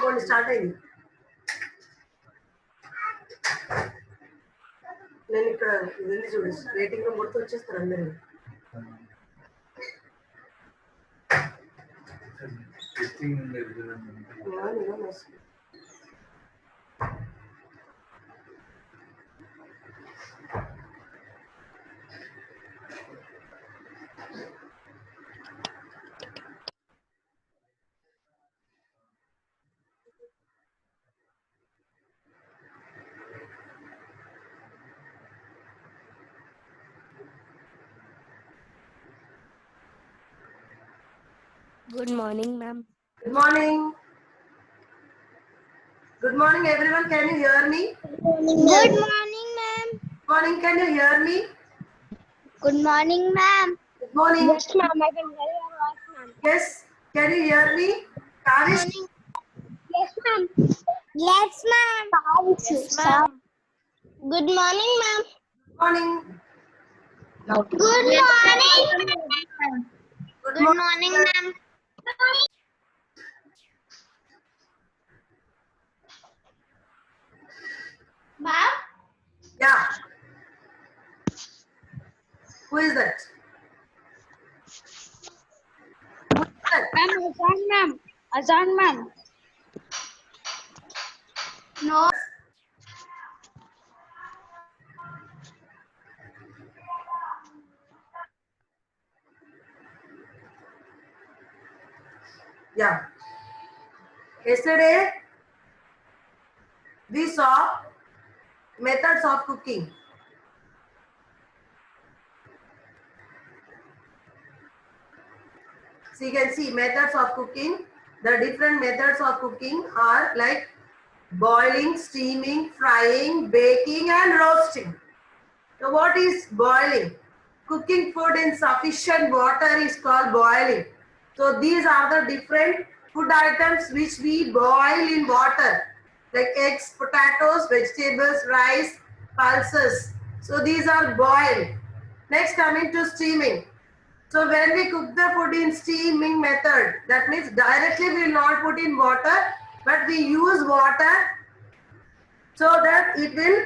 కొన్ని స్టార్ట్ అయింది. నేను ఇక్కడ వెళ్ళి చూడు రేటింగ్ రూమ్ కొడుతూ వచ్చేస్తారు అందరూ. Good morning, ma'am. Good morning. Good morning, everyone. Can you hear me? Good morning, ma'am. Good morning. Can you hear me? Good morning, ma'am. Good morning. Yes, ma'am. I can hear your voice, ma'am. Yes. Can you hear me? Kavish? Yes, ma'am. Yes, ma'am. Yes, ma'am. Good morning, ma'am. Good morning. Good morning. Good Good morning, ma'am. Ma'am? Yeah. Who is that? Ma'am, Azan, ma'am. Azan, ma'am. No. Yeah. Yesterday, we saw methods of cooking. So you can see methods of cooking. The different methods of cooking are like boiling, steaming, frying, baking and roasting. So what is boiling? Cooking food in sufficient water is called boiling. So these are the different food items which we boil in water, like eggs, potatoes, vegetables, rice, pulses. So these are boiled. Next, coming to steaming. So when we cook the food in steaming method, that means directly we will not put in water, but we use water so that it will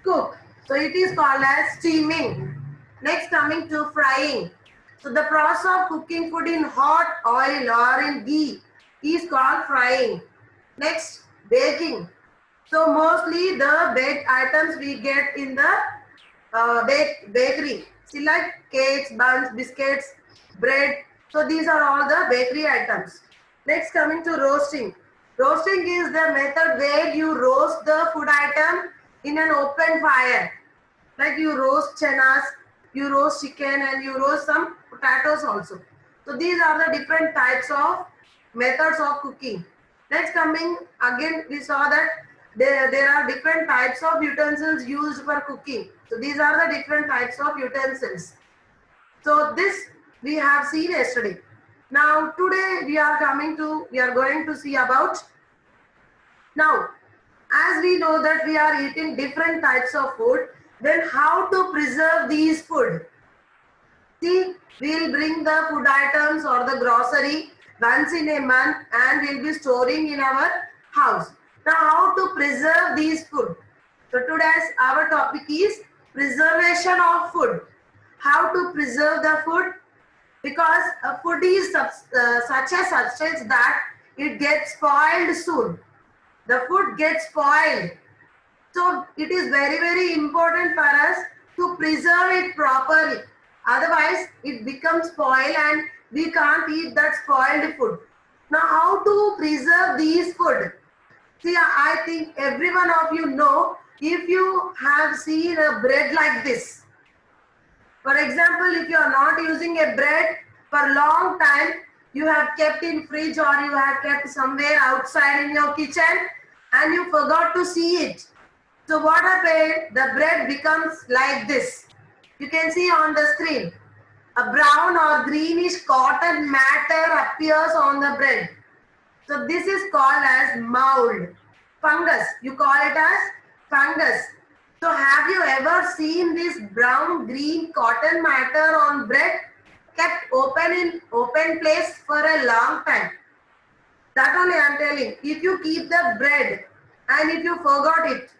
cook. So it is called as steaming. Next, coming to frying. So the process of cooking food in hot oil or in ghee is called frying. Next, baking. So mostly the baked items we get in the bakery. See, like cakes, buns, biscuits, bread. So these are all the bakery items. Next, coming to roasting. Roasting is the method where you roast the food item in an open fire. Like you roast chenas, you roast chicken, and you roast some potatoes also. So these are the different types of methods of cooking. Next, coming again, we saw that there are different types of utensils used for cooking. So these are the different types of utensils. So this we have seen yesterday. Now today we are going to see about. Now, as we know that we are eating different types of food, then how to preserve these food? See, we will bring the food items or the grocery once in a month and we will be storing in our house. Now, how to preserve these food? So today's our topic is preservation of food. How to preserve the food? Because food is such a substance that it gets spoiled soon. The food gets spoiled. So it is very, very important for us to preserve it properly. Otherwise, it becomes spoiled and we can't eat that spoiled food. Now, how to preserve these food? See, I think every one of you know, if you have seen a bread like this. For example, if you are not using a bread for a long time, you have kept in fridge or you have kept somewhere outside in your kitchen and you forgot to see it. So what happened? The bread becomes like this. You can see on the screen. A brown or greenish cotton matter appears on the bread. So this is called as mold. Fungus. You call it as fungus. So have you ever seen this brown green cotton matter on bread? kept open in open place for a long time. That only I am telling. If you keep the bread and if you forgot it,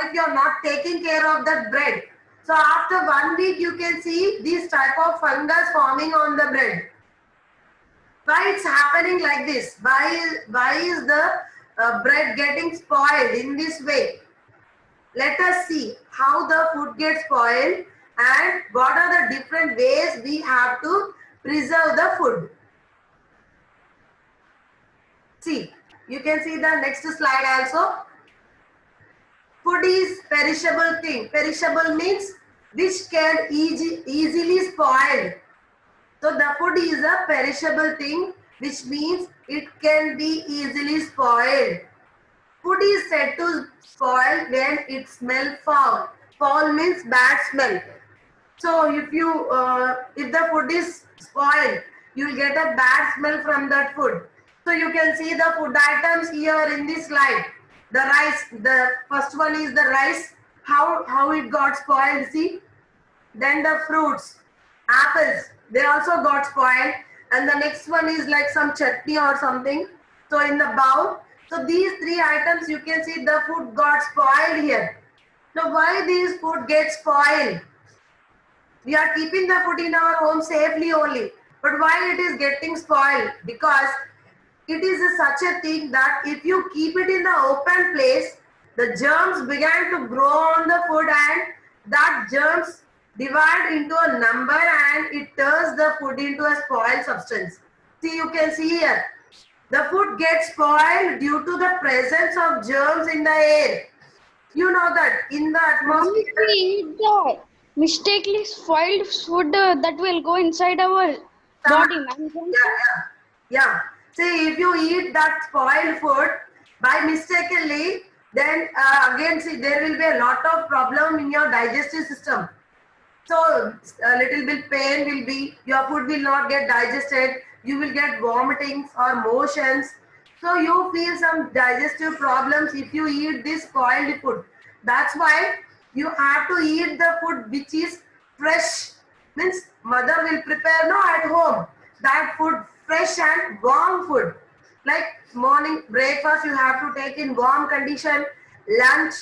if you are not taking care of that bread, so after 1 week you can see these type of fungus forming on the bread. Why it's happening like this? Why is the bread getting spoiled in this way? Let us see how the food gets spoiled and what are the different ways we have to preserve the food. See, you can see the next slide also. Food is perishable thing. Perishable means which can easily spoil. So the food is a perishable thing, which means it can be easily spoiled. Food is said to spoil when it smells foul. Foul means bad smell. So if the food is spoiled, you will get a bad smell from that food. So you can see the food items here in this slide. The rice, the first one is the rice. How it got spoiled, see? Then the fruits, apples, they also got spoiled. And the next one is like some chutney or something. So in the bowl, so these three items you can see the food got spoiled here. Now why these food get spoiled? We are keeping the food in our home safely only. But why it is getting spoiled? Because it is such a thing that if you keep it in the open place, the germs began to grow on the food and that germs divide into a number and it turns the food into a spoiled substance. See, you can see here. The food gets spoiled due to the presence of germs in the air. You know that in the atmosphere. If we eat the mistakenly spoiled food, that will go inside our body, ma'am. Yeah. See, if you eat that spoiled food by mistakenly, then again, see, there will be a lot of problem in your digestive system. So a little bit pain will be, your food will not get digested, you will get vomitings or motions. So you feel some digestive problems if you eat this spoiled food. That's why you have to eat the food which is fresh. Means mother will prepare at home. That food fresh and warm food. Like morning breakfast you have to take in warm condition. Lunch,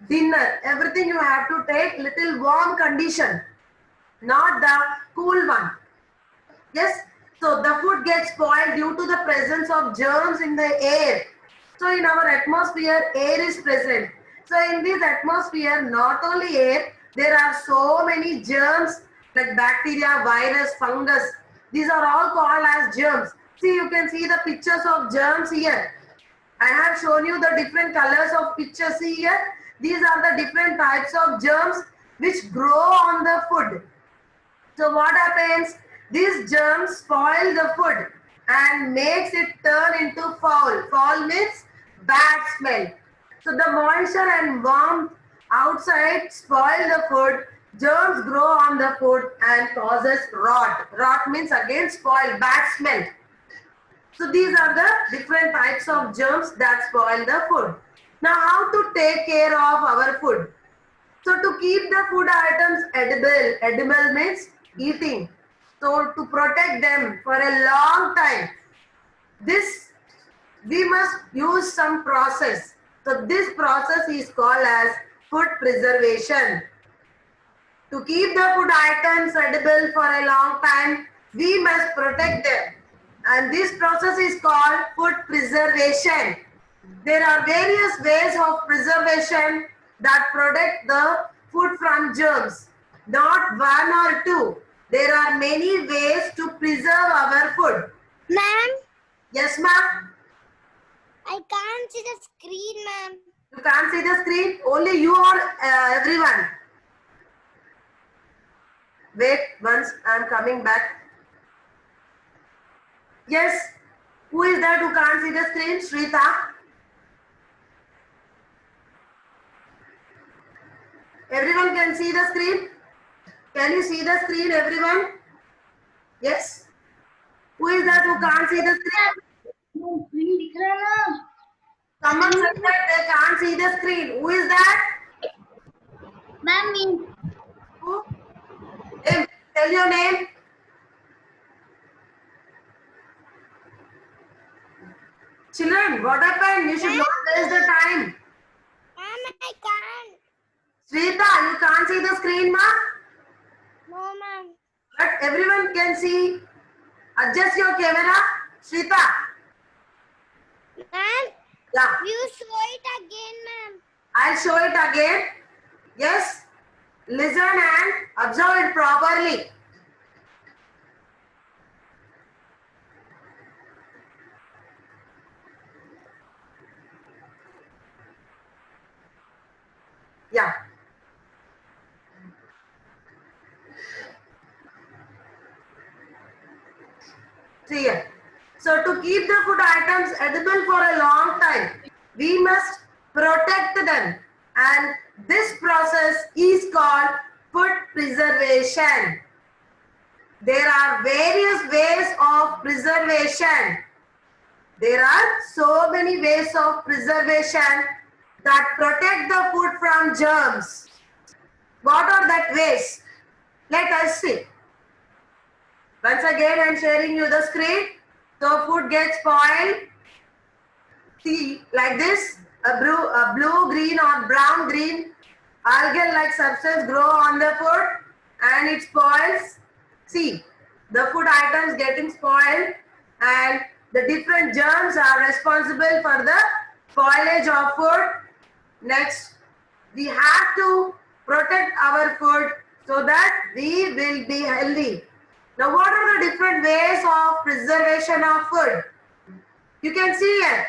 dinner, everything you have to take little warm condition. Not the cool one. Yes, so the food gets spoiled due to the presence of germs in the air. So in our atmosphere, air is present. So in this atmosphere, not only air, there are so many germs like bacteria, virus, fungus. These are all called as germs. See, you can see the pictures of germs here. I have shown you the different colors of pictures here. These are the different types of germs which grow on the food. So what happens? These germs spoil the food and makes it turn into foul. Foul means bad smell. So the moisture and warmth outside spoil the food. Germs grow on the food and causes rot. Rot means again spoil, bad smell. So these are the different types of germs that spoil the food. Now how to take care of our food? So to keep the food items edible means eating. So to protect them for a long time, we must use some process. So this process is called as food preservation. To keep the food items edible for a long time, we must protect them. And this process is called food preservation. There are various ways of preservation that protect the food from germs. Not one or two. There are many ways to preserve our food. Ma'am, Yes, ma'am. I can't see the screen, ma'am. You can't see the screen? Only you or everyone? Wait, once I'm coming back. Yes. Who is that who can't see the screen? Shrita? Everyone can see the screen? Can you see the screen, everyone? Yes? Who is that who can't see the screen? Someone said that they can't see the screen. Who is that? Ma'am, Who? Tell your name. Children, what happened? You should not waste the time. Ma'am, I can't. Shrita, you can't see the screen, ma? No, ma'am. But everyone can see. Adjust your camera. Shrita. Ma'am, Yeah. you show it again, ma'am. I'll show it again. Yes. Listen and observe it properly. Yeah. See here. So to keep the food items edible for a long time, we must protect them. And this process is called food preservation. There are various ways of preservation. There are so many ways of preservation that protect the food from germs. What are that ways? Let us see. Once again, I am sharing you the screen. So food gets spoiled. See, like this, a blue, green or brown, green algal-like substance grow on the food and it spoils. See, the food items getting spoiled and the different germs are responsible for the spoilage of food. Next, we have to protect our food so that we will be healthy. Now, what are the different ways of preservation of food? You can see here,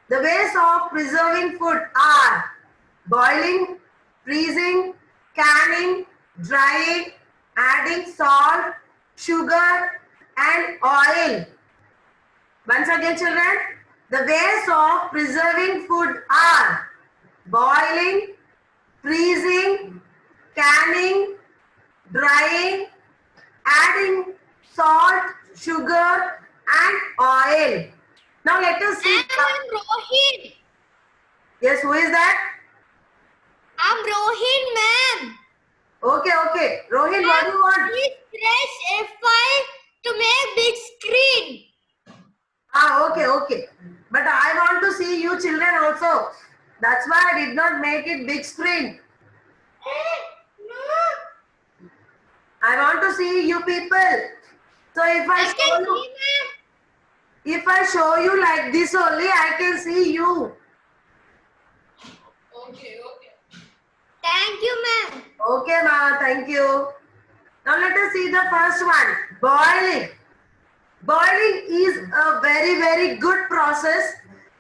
the ways of preserving food are boiling, freezing, canning, drying, adding salt, sugar and oil. Once again, children, the ways of preserving food are boiling, freezing, canning, drying, adding salt, sugar and oil. Now let us see. I'm Rohin. Yes, who is that? I'm Rohin, ma'am. Okay. Rohin, what do you want? Please press F5 to make big screen. Okay. But I want to see you children also. That's why I did not make it big screen. No. I want to see you people. So if I show you like this only, I can see you. Okay. Thank you, ma'am. Okay, ma, thank you. Now let us see the first one, boiling. Boiling is a very, very good process,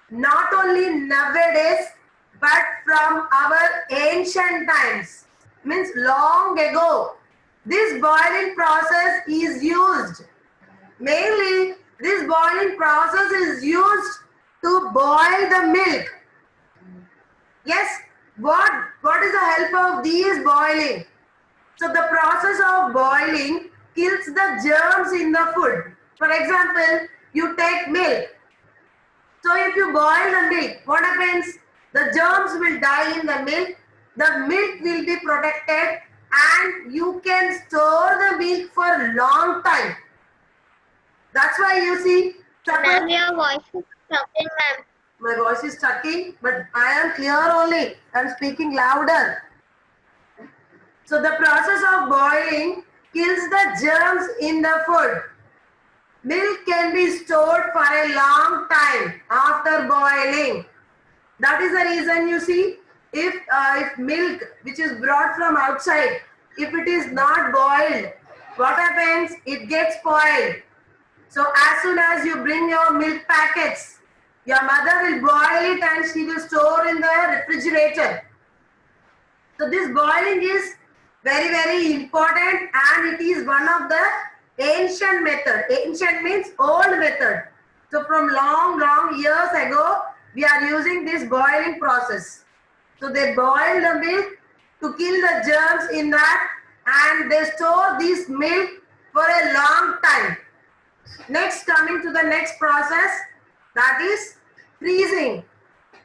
not only nowadays, but from our ancient times, means long ago. This boiling process is used. Mainly, this boiling process is used to boil the milk. Yes, what is the help of these boiling? So the process of boiling kills the germs in the food. For example, you take milk. So if you boil the milk, what happens? The germs will die in the milk. The milk will be protected and you can store the milk for a long time. That's why you see. Ma'am, your voice is stopping, ma'am. My voice is stucking, but I am clear only. I am speaking louder. So the process of boiling kills the germs in the food. Milk can be stored for a long time after boiling. That is the reason you see, if milk which is brought from outside, if it is not boiled, what happens? It gets spoiled. So as soon as you bring your milk packets, your mother will boil it and she will store in the refrigerator. So this boiling is very, very important and it is one of the ancient method. Ancient means old method. So from long years ago, we are using this boiling process. So they boil the milk to kill the germs in that and they store this milk for a long time. Next, coming to the next process, that is freezing.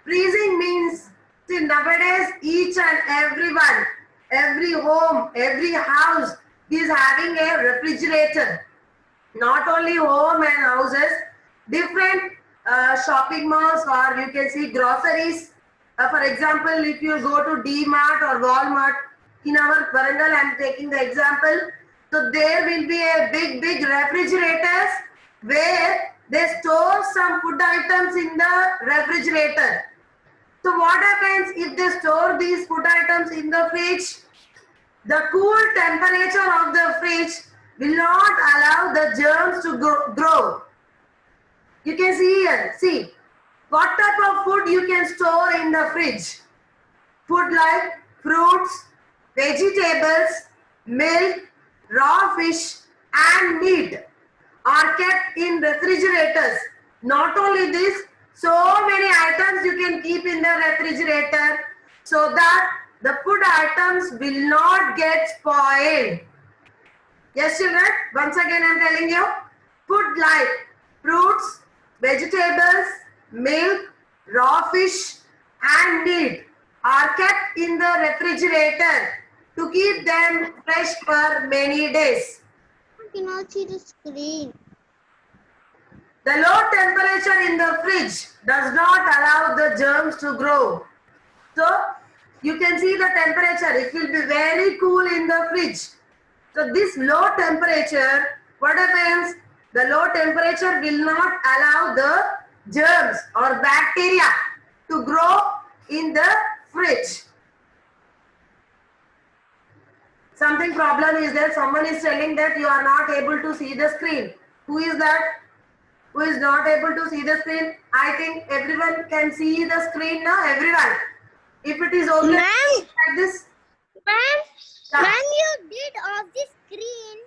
Freezing means, see, nowadays each and everyone, every home, every house is having a refrigerator. Not only home and houses, different shopping malls, or you can see groceries. For example, if you go to D-Mart or Walmart, in our Varangal, I am taking the example. So there will be a big refrigerators where they store some food items in the refrigerator. So what happens if they store these food items in the fridge? The cool temperature of the fridge will not allow the germs to grow. You can see here, see what type of food you can store in the fridge. Food like fruits, vegetables, milk, raw fish and meat are kept in refrigerators. Not only this, so many items you can keep in the refrigerator so that the food items will not get spoiled. Yes, children, once again I am telling you, food like fruits, vegetables, milk, raw fish and meat are kept in the refrigerator to keep them fresh for many days. I cannot see the screen. The low temperature in the fridge does not allow the germs to grow. So, you can see the temperature. It will be very cool in the fridge. So, this low temperature, what happens? The low temperature will not allow the germs or bacteria to grow in the fridge. Something problem is there. Someone is telling that you are not able to see the screen. Who is that? Who is not able to see the screen? I think everyone can see the screen now. Everyone. If it is okay like this. Ma'am, when you did off the screen.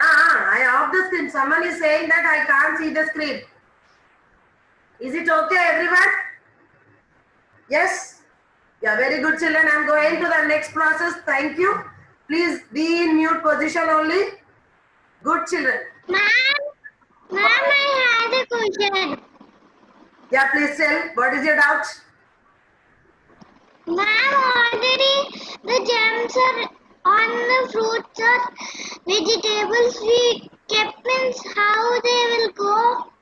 I off the screen. Someone is saying that I can't see the screen. Is it okay, everyone? Yes? Yeah, very good, children. I am going to the next process. Thank you. Please be in mute position only. Good, children. Ma'am, I had a question. Yeah, please tell. What is your doubt? Ma'am, already the gems are on the fruits or vegetables we kept, means how they will go?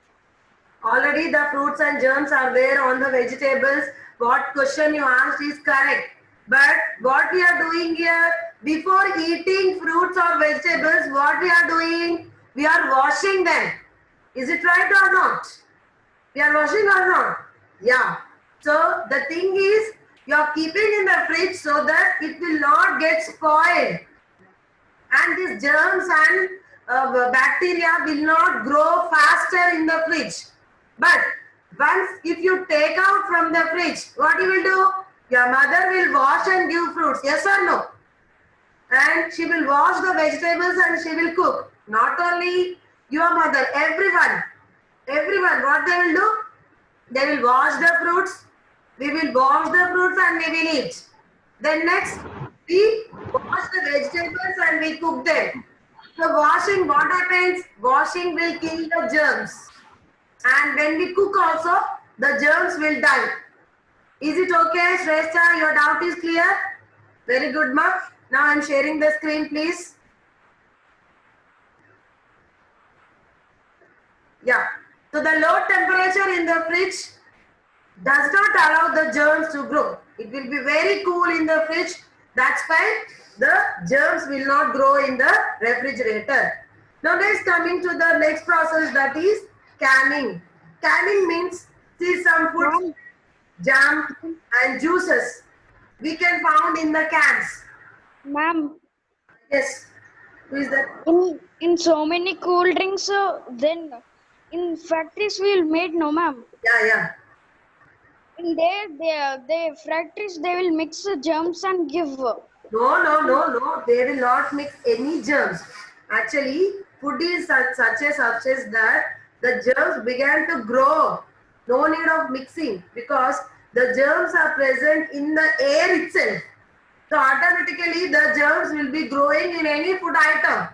Already the fruits and germs are there on the vegetables. What question you asked is correct. But what we are doing here, before eating fruits or vegetables, what we are doing? We are washing them. Is it right or not? We are washing or not? Yeah. So the thing is, you are keeping in the fridge so that it will not get spoiled. And these germs and bacteria will not grow faster in the fridge. But once if you take out from the fridge, what you will do? Your mother will wash and give fruits. Yes or no? And she will wash the vegetables and she will cook. Not only your mother, everyone. Everyone, what they will do? They will wash the fruits. We will wash the fruits and we will eat. Then next, we wash the vegetables and we cook them. So washing, what happens? Washing will kill the germs. And when we cook also, the germs will die. Is it okay, Shrestha? Your doubt is clear? Very good, ma. Now I am sharing the screen, please. Yeah. So the low temperature in the fridge does not allow the germs to grow. It will be very cool in the fridge. That's why the germs will not grow in the refrigerator. Now let's coming to the next process, that is canning. Canning means, see, some food, jam and juices we can found in the cans. Ma'am, Yes. Who is that? in so many cool drinks, then in factories we'll made, no ma'am. Yeah. In the factories they will mix germs and give. No. They will not mix any germs. Actually, food is such a substance that the germs began to grow. No need of mixing because the germs are present in the air itself. So automatically the germs will be growing in any food item.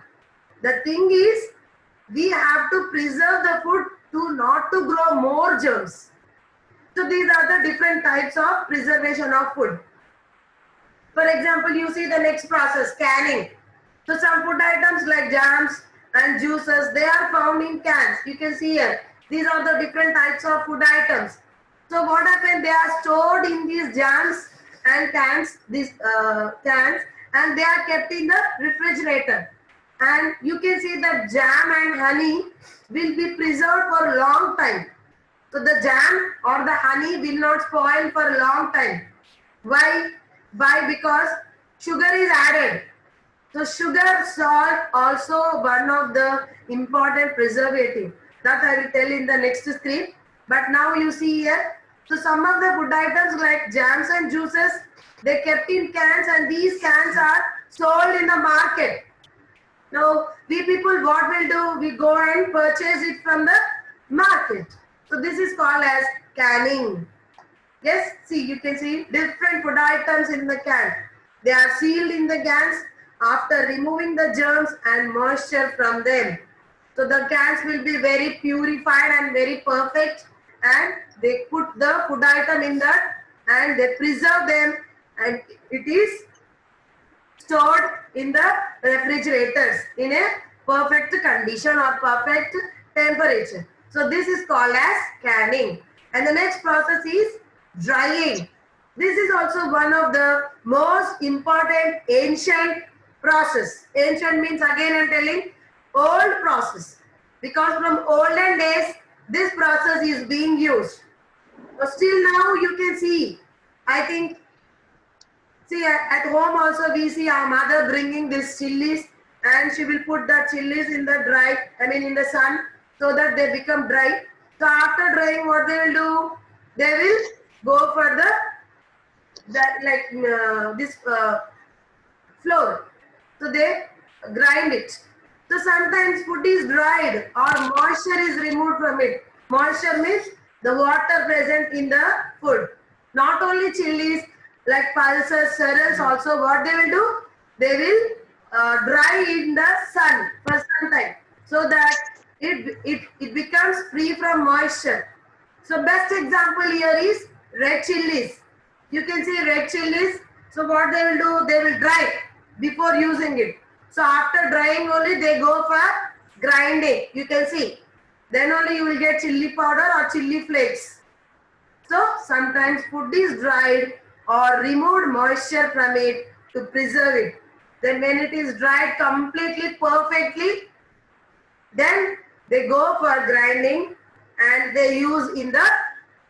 The thing is, we have to preserve the food to not to grow more germs. So these are the different types of preservation of food. For example, you see the next process, canning. So some food items like jams and juices, they are found in cans. You can see here, These are the different types of food items. So what happened? They are stored in these jams and cans, these cans, and they are kept in the refrigerator. And you can see that jam and honey will be preserved for a long time. So the jam or the honey will not spoil for a long time. Why? Why? Because sugar is added. So sugar, salt also one of the important preservative. That I will tell in the next script. But now you see here. So some of the food items like jams and juices, they kept in cans, and these cans are sold in the market. Now we people what will do? We go and purchase it from the market. So this is called as canning. Yes, see, you can see different food items in the can. They are sealed in the cans after removing the germs and moisture from them. So the cans will be very purified and very perfect, and they put the food item in that and they preserve them, and it is stored in the refrigerators in a perfect condition or perfect temperature. So this is called as canning. And the next process is drying. This is also one of the most important ancient process. Ancient means, again I'm telling, old process. Because from olden days, this process is being used. So still now you can see, I think, see at home also we see our mother bringing these chilies, and she will put the chilies in the in the sun, so that they become dry. So after drying, what they will do? They will go for this flour. So they grind it. So sometimes food is dried or moisture is removed from it. Moisture means the water present in the food. Not only chilies, like pulses, cereals also, what they will do? They will dry in the sun for some time, so that it becomes free from moisture. So best example here is red chilies. You can see red chilies. So what they will do? They will dry before using it. So after drying only they go for grinding. You can see. Then only you will get chili powder or chili flakes. So sometimes food is dried or removed moisture from it to preserve it. Then when it is dried completely perfectly, then they go for grinding and they use in the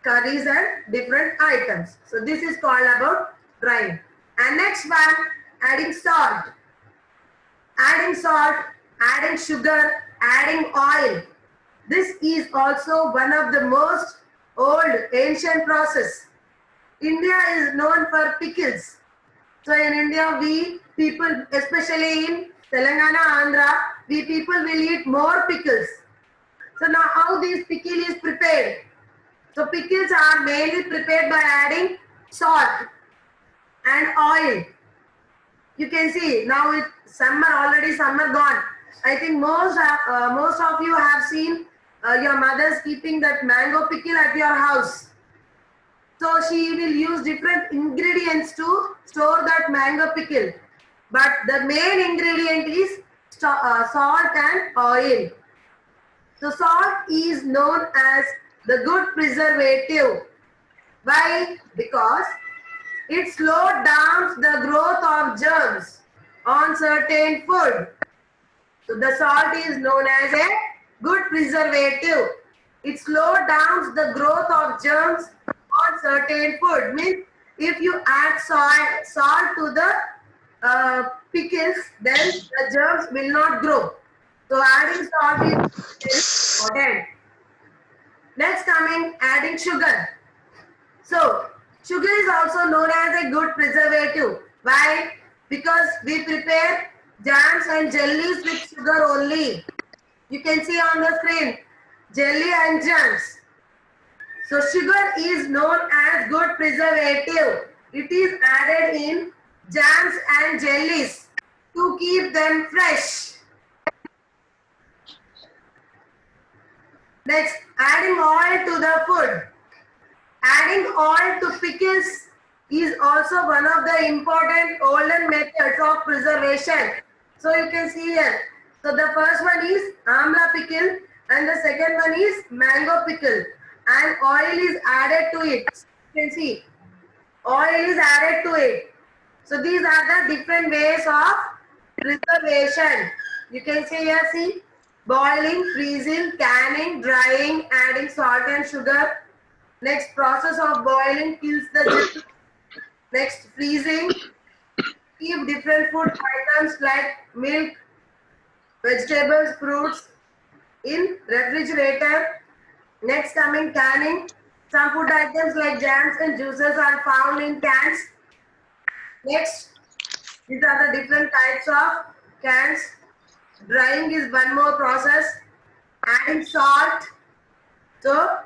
curries and different items. So this is called about drying. And next one, adding salt. Adding salt, adding sugar, adding oil. This is also one of the most old ancient process. India is known for pickles. So in India, we people, especially in Telangana, Andhra, we people will eat more pickles. So now how this pickle is prepared? So pickles are mainly prepared by adding salt and oil. You can see now it's summer, already summer gone. I think most of you have seen your mothers keeping that mango pickle at your house. So she will use different ingredients to store that mango pickle. But the main ingredient is salt and oil. So salt is known as the good preservative. Why? Because it slowed down the growth of germs on certain food. So the salt is known as a good preservative. It slowed down the growth of germs on certain food. Means if you add salt to the pickles, then the germs will not grow. So adding salt is important. Next coming, adding sugar. So sugar is also known as a good preservative. Why? Because we prepare jams and jellies with sugar only. You can see on the screen, jelly and jams. So sugar is known as good preservative. It is added in jams and jellies to keep them fresh. Next, adding oil to the food. Adding oil to pickles is also one of the important olden methods of preservation. So you can see here. So the first one is amla pickle, And the second one is mango pickle, and oil is added to it. You can see oil is added to it. So these are the different ways of preservation. You can see here, see, boiling, freezing, canning, drying, adding salt and sugar. Next, process of boiling kills the germs. Next, freezing, keep different food items like milk, vegetables, fruits in refrigerator. Next, coming canning. Some food items like jams and juices are found in cans. Next, these are the different types of cans. Drying is one more process. Adding salt. So,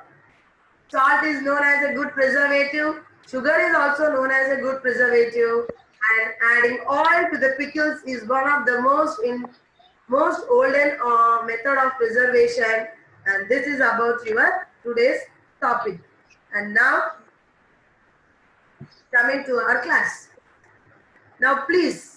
salt is known as a good preservative. Sugar is also known as a good preservative. And adding oil to the pickles is one of the most olden method of preservation. And this is about your today's topic. And now, coming to our class. Now, please